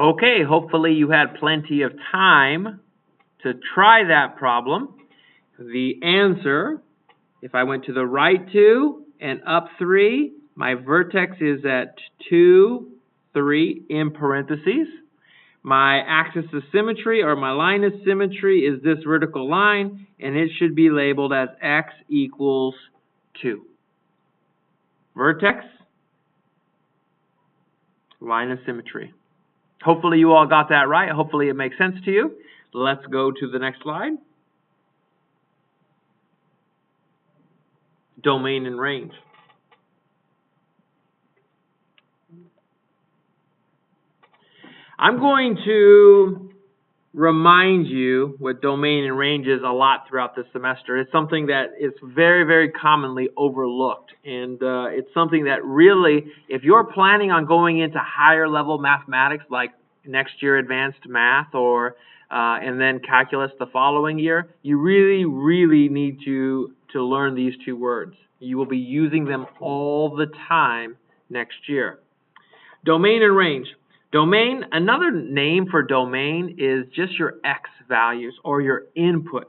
Okay, hopefully you had plenty of time to try that problem. The answer, if I went to the right 2 and up 3, my vertex is at 2, 3 in parentheses. My axis of symmetry or my line of symmetry is this vertical line, and it should be labeled as x equals 2. Vertex, line of symmetry. Hopefully you all got that right. Hopefully it makes sense to you. Let's go to the next slide. Domain and range. I'm going to remind you what domain and range is a lot throughout the semester. It's something that is very, very commonly overlooked. And it's something that really, if you're planning on going into higher level mathematics, like next year advanced math or and then calculus the following year, you really, really need to learn these 2 words. You will be using them all the time next year. Domain and range. Domain, another name for domain is just your x values or your inputs.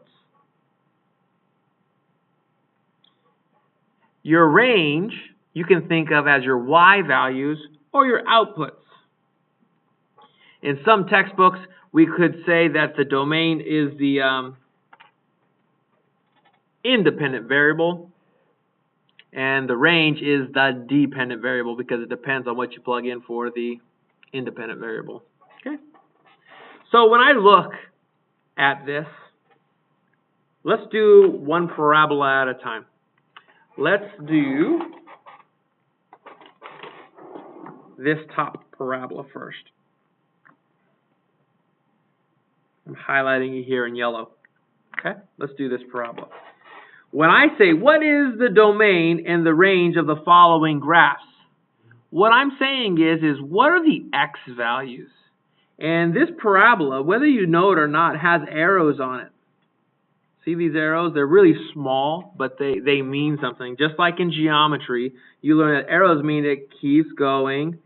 Your range you can think of as your y values or your outputs. In some textbooks, we could say that the domain is the independent variable, and the range is the dependent variable because it depends on what you plug in for the independent variable. Okay. So when I look at this, let's do one parabola at a time. Let's do this top parabola first. I'm highlighting it here in yellow. Okay, let's do this parabola. When I say, what is the domain and the range of the following graphs? What I'm saying is what are the x values? And this parabola, whether you know it or not, has arrows on it. See these arrows? They're really small, but they mean something. Just like in geometry, you learn that arrows mean it keeps going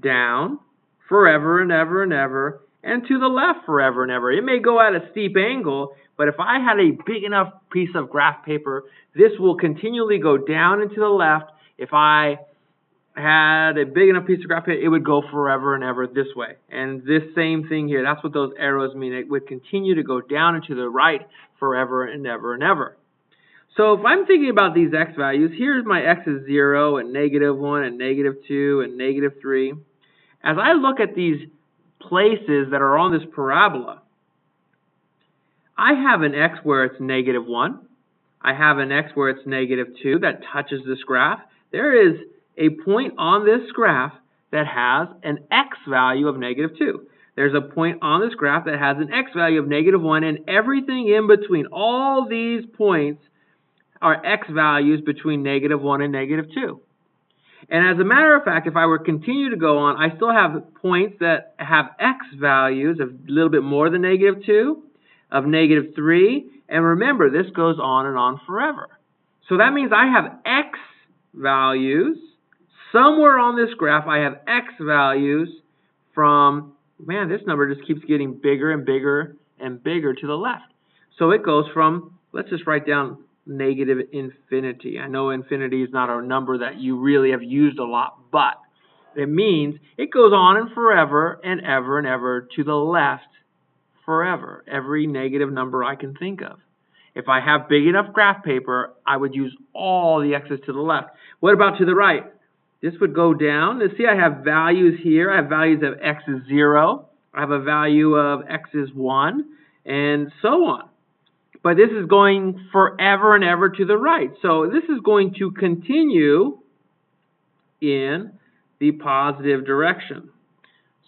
down forever and ever and ever, and to the left forever and ever. It may go at a steep angle, but if I had a big enough piece of graph paper, this will continually go down and to the left. If I had a big enough piece of graph paper, it would go forever and ever this way. And this same thing here, that's what those arrows mean. It would continue to go down and to the right forever and ever and ever. So if I'm thinking about these x values, here's my x is 0 and -1 and -2 and -3. As I look at these places that are on this parabola, I have an x where it's -1. I have an x where it's -2 that touches this graph. There is a point on this graph that has an x value of -2. There's a point on this graph that has an x value of -1, and everything in between. All these points are x values between -1 and -2. And as a matter of fact, if I were to continue to go on, I still have points that have x values of a little bit more than -2, of -3, and remember, this goes on and on forever. So that means I have x values. Somewhere on this graph, I have x values from, man, this number just keeps getting bigger and bigger and bigger to the left. So it goes from, let's just write down -infinity. I know infinity is not a number that you really have used a lot, but it means it goes on and forever and ever to the left forever. Every negative number I can think of. If I have big enough graph paper, I would use all the x's to the left. What about to the right? This would go down. Let's see, I have values here. I have values of x is 0. I have a value of x is 1, and so on. But this is going forever and ever to the right. So this is going to continue in the positive direction.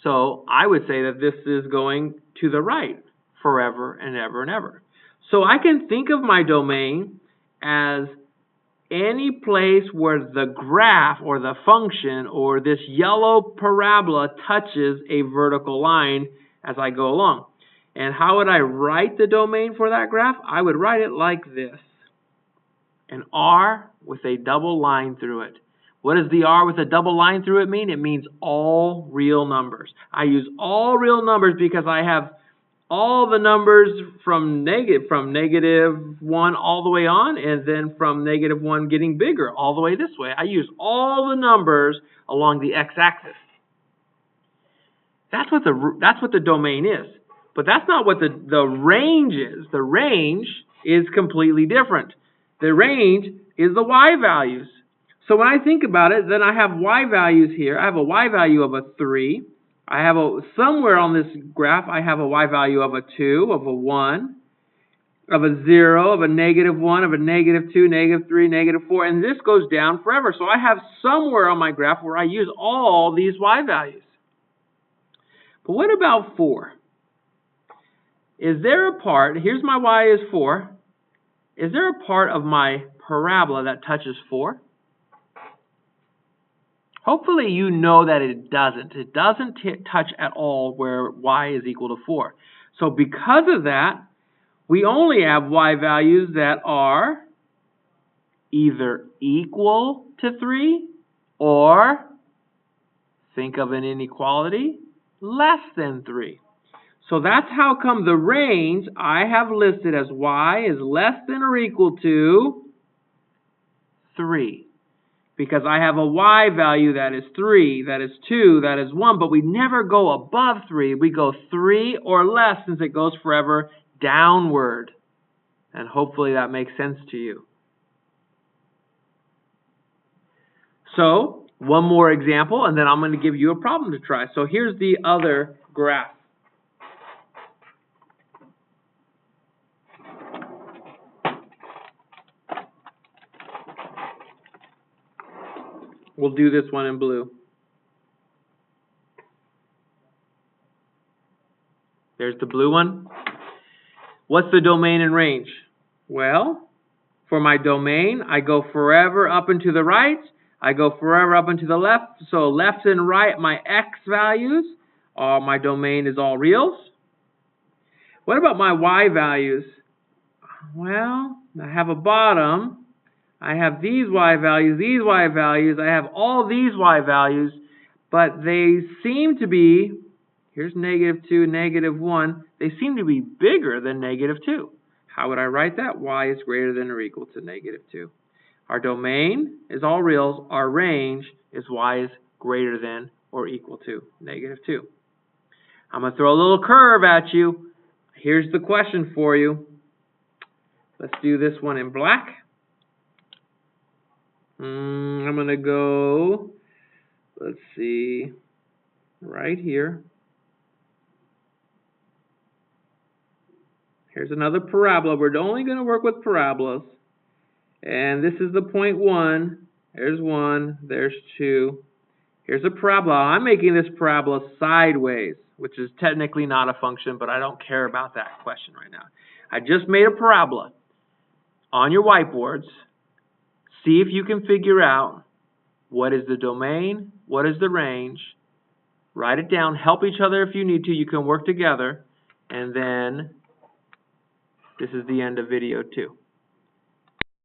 So I would say that this is going to the right forever and ever and ever. So I can think of my domain as any place where the graph or the function or this yellow parabola touches a vertical line as I go along. And how would I write the domain for that graph? I would write it like this. An R with a double line through it. What does the R with a double line through it mean? It means all real numbers. I use all real numbers because I have all the numbers from -1 all the way on, and then from -1 getting bigger all the way this way. I use all the numbers along the x-axis. That's what the domain is. But that's not what the range is. The range is completely different. The range is the y values. So when I think about it, then I have y values here. I have a y value of a 3. I have somewhere on this graph, I have a y value of a 2, of a 1, of a 0, of a -1, of a -2, -3, -4, and this goes down forever. So I have somewhere on my graph where I use all these y values. But what about 4? Is there a part, here's my y is 4, is there a part of my parabola that touches 4? Hopefully you know that it doesn't. It doesn't touch at all where y is equal to 4. So because of that, we only have y values that are either equal to 3 or, think of an inequality, less than 3. So that's how come the range I have listed as y is less than or equal to 3. Because I have a y value that is 3, that is 2, that is 1, but we never go above 3. We go 3 or less since it goes forever downward. And hopefully that makes sense to you. So, one more example, and then I'm going to give you a problem to try. So here's the other graph. We'll do this one in blue. There's the blue one. What's the domain and range? Well, for my domain, I go forever up and to the right. I go forever up and to the left. So left and right, my x values, my domain is all reals. What about my y values? Well, I have a bottom. I have these y values, I have all these y values, but they seem to be, here's -2, -1, they seem to be bigger than -2. How would I write that? Y is greater than or equal to -2. Our domain is all reals, our range is y is greater than or equal to -2. I'm going to throw a little curve at you. Here's the question for you. Let's do this one in black. I'm going to go, let's see, right here. Here's another parabola. We're only going to work with parabolas. And this is the point 1. There's 1. There's 2. Here's a parabola. I'm making this parabola sideways, which is technically not a function, but I don't care about that question right now. I just made a parabola. On your whiteboards, see if you can figure out what is the domain, what is the range. Write it down. Help each other if you need to. You can work together. And then this is the end of video 2.